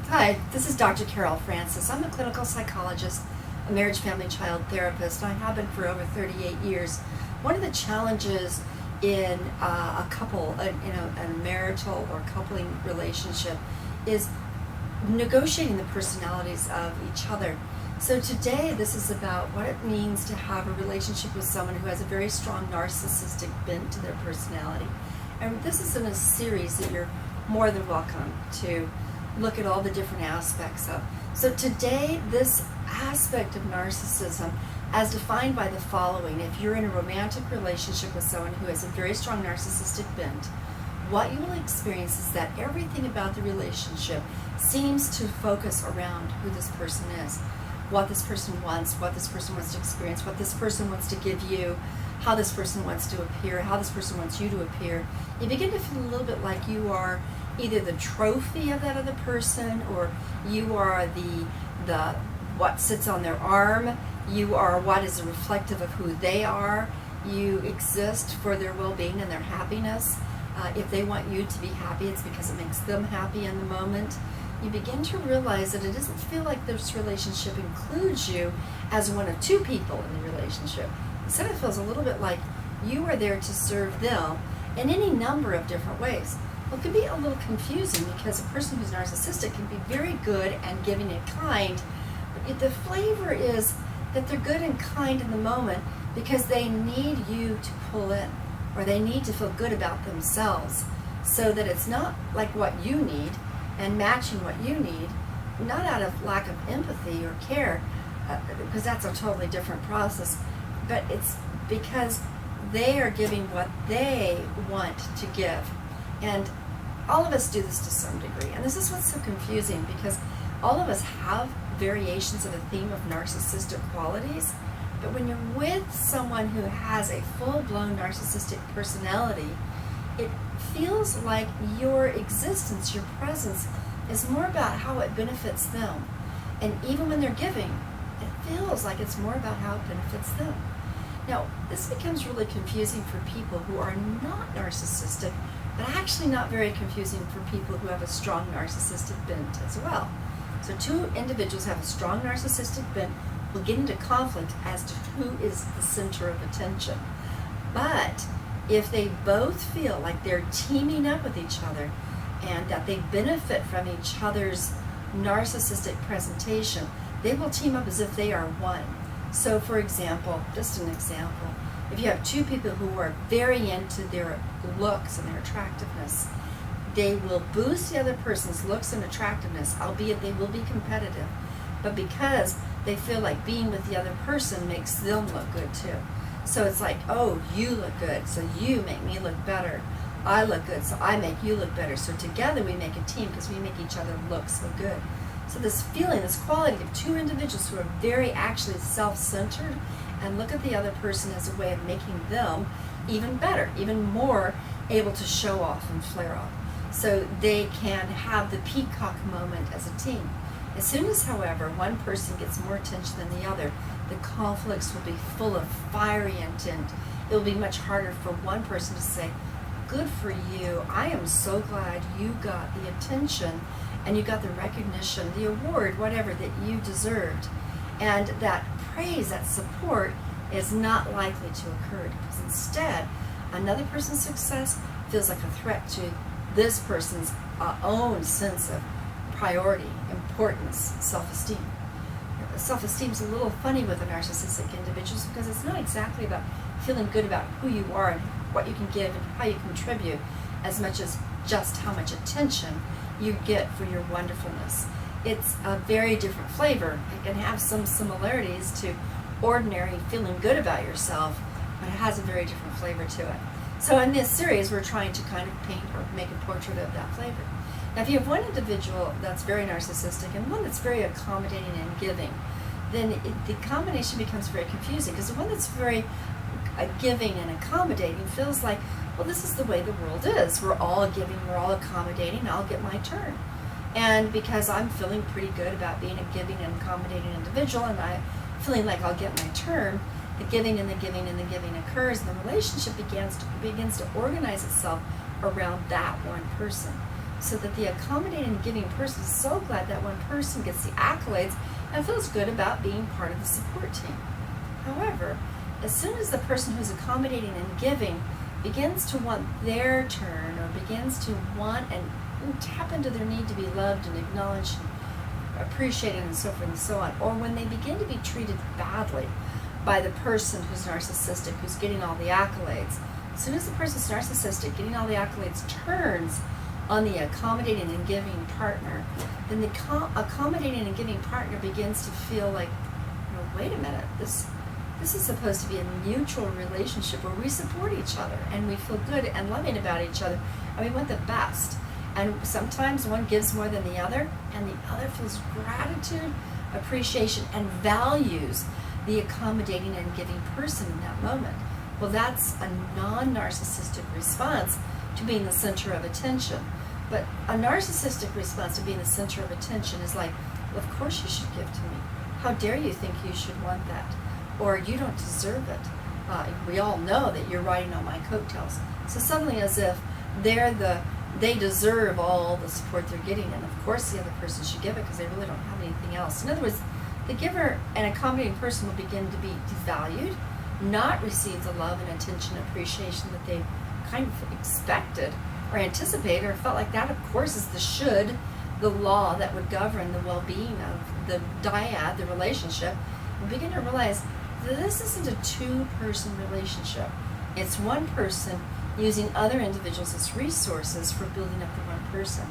Hi, this is Dr. Carol Francis. I'm a clinical psychologist, a marriage, family, child therapist. I have been for over 38 years. One of the challenges in a couple, a marital or coupling relationship is negotiating the personalities of each other. So today this is about what it means to have a relationship with someone who has a very strong narcissistic bent to their personality. And this is in a series that you're more than welcome to look at all the different aspects of. So today, this aspect of narcissism, as defined by the following: if you're in a romantic relationship with someone who has a very strong narcissistic bent, what you will experience is that everything about the relationship seems to focus around who this person is, what this person wants to experience, what this person wants to give you, how this person wants to appear, how this person wants you to appear. You begin to feel a little bit like you are either the trophy of that other person, or you are the what sits on their arm. You are what is reflective of who they are. You exist for their well-being and their happiness. If they want you to be happy, it's because it makes them happy in the moment. You begin to realize that it doesn't feel like this relationship includes you as one of two people in the relationship. Instead, it feels a little bit like you are there to serve them in any number of different ways. Well, it can be a little confusing because a person who's narcissistic can be very good and giving and kind, but the flavor is that they're good and kind in the moment because they need you to pull in, or they need to feel good about themselves, so that it's not like what you need and matching what you need, not out of lack of empathy or care, because that's a totally different process, but it's because they are giving what they want to give. And all of us do this to some degree. And this is what's so confusing, because all of us have variations of a theme of narcissistic qualities. But when you're with someone who has a full-blown narcissistic personality, it feels like your existence, your presence, is more about how it benefits them. And even when they're giving, it feels like it's more about how it benefits them. Now, this becomes really confusing for people who are not narcissistic, but actually not very confusing for people who have a strong narcissistic bent as well. So two individuals have a strong narcissistic bent will get into conflict as to who is the center of attention. But if they both feel like they're teaming up with each other and that they benefit from each other's narcissistic presentation, they will team up as if they are one. So for example, just an example, if you have two people who are very into their looks and their attractiveness, they will boost the other person's looks and attractiveness, albeit they will be competitive, but because they feel like being with the other person makes them look good too. So it's like, oh, you look good, so you make me look better. I look good, so I make you look better. So together we make a team because we make each other look so good. So this feeling, this quality of two individuals who are very actually self-centered and look at the other person as a way of making them even better, even more able to show off and flare off. So they can have the peacock moment as a team. As soon as, however, one person gets more attention than the other, the conflicts will be full of fiery intent. It will be much harder for one person to say, good for you, I am so glad you got the attention and you got the recognition, the award, whatever, that you deserved. And that praise, that support, is not likely to occur, because instead, another person's success feels like a threat to this person's own sense of priority, importance, self-esteem. Self-esteem is a little funny with the narcissistic individuals because it's not exactly about feeling good about who you are and what you can give and how you contribute, as much as just how much attention you get for your wonderfulness. It's a very different flavor. It can have some similarities to ordinary feeling good about yourself, but it has a very different flavor to it. So in this series, we're trying to kind of paint or make a portrait of that flavor. Now, if you have one individual that's very narcissistic and one that's very accommodating and giving, then the combination becomes very confusing, because the one that's very giving and accommodating feels like, well, this is the way the world is. We're all giving, we're all accommodating, I'll get my turn. And because I'm feeling pretty good about being a giving and accommodating individual, and I'm feeling like I'll get my turn, the giving and the giving and the giving occurs, and the relationship begins to organize itself around that one person. so that the accommodating and giving person is so glad that one person gets the accolades and feels good about being part of the support team. However, as soon as the person who's accommodating and giving begins to want their turn, or begins to want and tap into their need to be loved and acknowledged and appreciated and so forth and so on, or when they begin to be treated badly by the person who's narcissistic, who's getting all the accolades, as soon as the person's narcissistic, getting all the accolades, turns on the accommodating and giving partner, then the accommodating and giving partner begins to feel like, wait a minute, this is supposed to be a mutual relationship where we support each other and we feel good and loving about each other and we want the best. And sometimes one gives more than the other, and the other feels gratitude, appreciation, and values the accommodating and giving person in that moment. Well, that's a non-narcissistic response to being the center of attention. But a narcissistic response to being the center of attention is like, well, of course you should give to me. How dare you think you should want that? Or you don't deserve it. We all know that you're riding on my coattails. So suddenly, as if they deserve all the support they're getting, and of course the other person should give it because they really don't have anything else. In other words, the giver and accommodating person will begin to be devalued, not receive the love and attention and appreciation that they kind of expected or anticipated or felt like that, of course, is the law that would govern the well-being of the dyad, the relationship, and begin to realize that this isn't a two-person relationship. It's one person using other individuals as resources for building up the one person.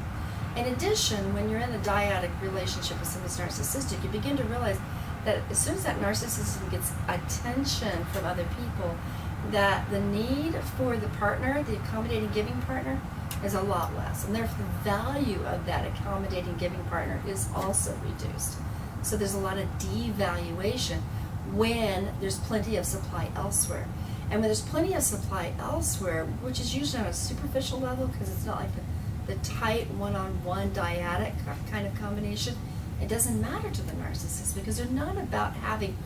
In addition, when you're in a dyadic relationship with someone who's narcissistic, you begin to realize that as soon as that narcissism gets attention from other people, that the need for the partner, the accommodating giving partner, is a lot less. And therefore the value of that accommodating giving partner is also reduced. So there's a lot of devaluation when there's plenty of supply elsewhere. And when there's plenty of supply elsewhere, which is usually on a superficial level because it's not like the tight one-on-one dyadic kind of combination, it doesn't matter to the narcissist because they're not about having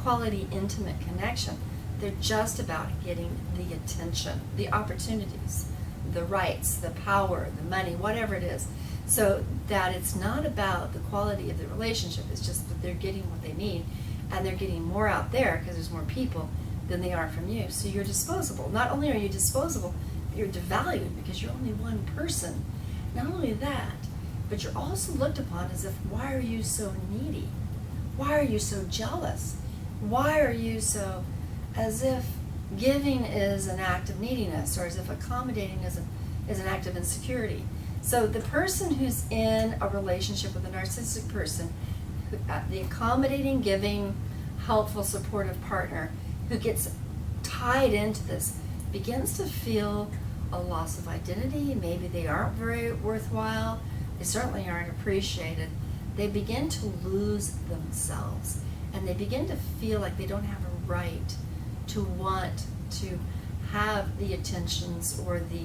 quality, intimate connection. They're just about getting the attention, the opportunities, the rights, the power, the money, whatever it is. So that it's not about the quality of the relationship, it's just that they're getting what they need, and they're getting more out there because there's more people than they are from you. So you're disposable. Not only are you disposable, but you're devalued because you're only one person. Not only that, but you're also looked upon as if, why are you so needy? Why are you so jealous? Why are you so, as if giving is an act of neediness, or as if accommodating is an act of insecurity. So the person who's in a relationship with a narcissistic person, the accommodating, giving, helpful, supportive partner who gets tied into this, begins to feel a loss of identity. Maybe they aren't very worthwhile. They certainly aren't appreciated. They begin to lose themselves, and they begin to feel like they don't have a right to want to have the attentions or the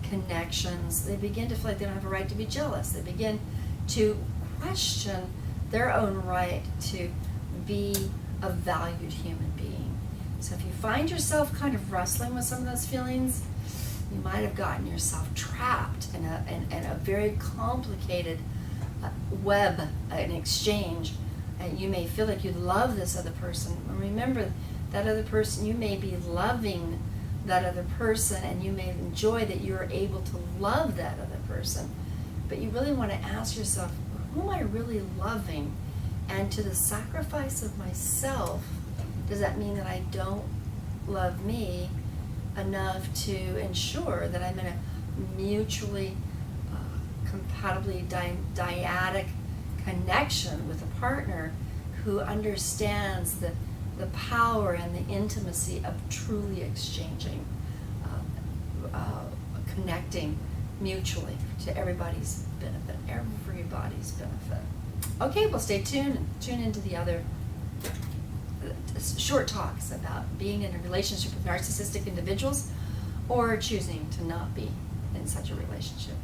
connections. They begin to feel like they don't have a right to be jealous. They begin to question their own right to be a valued human being. So if you find yourself kind of wrestling with some of those feelings, you might have gotten yourself trapped in a very complicated web, an exchange. And you may feel like you love this other person. Remember, that other person, you may be loving that other person, and you may enjoy that you're able to love that other person. But you really want to ask yourself, who am I really loving? And to the sacrifice of myself, does that mean that I don't love me enough to ensure that I'm in a mutually compatibly dyadic connection with a partner who understands the power and the intimacy of truly exchanging, connecting mutually to everybody's benefit, Okay, well, stay tuned and tune into the other short talks about being in a relationship with narcissistic individuals or choosing to not be in such a relationship.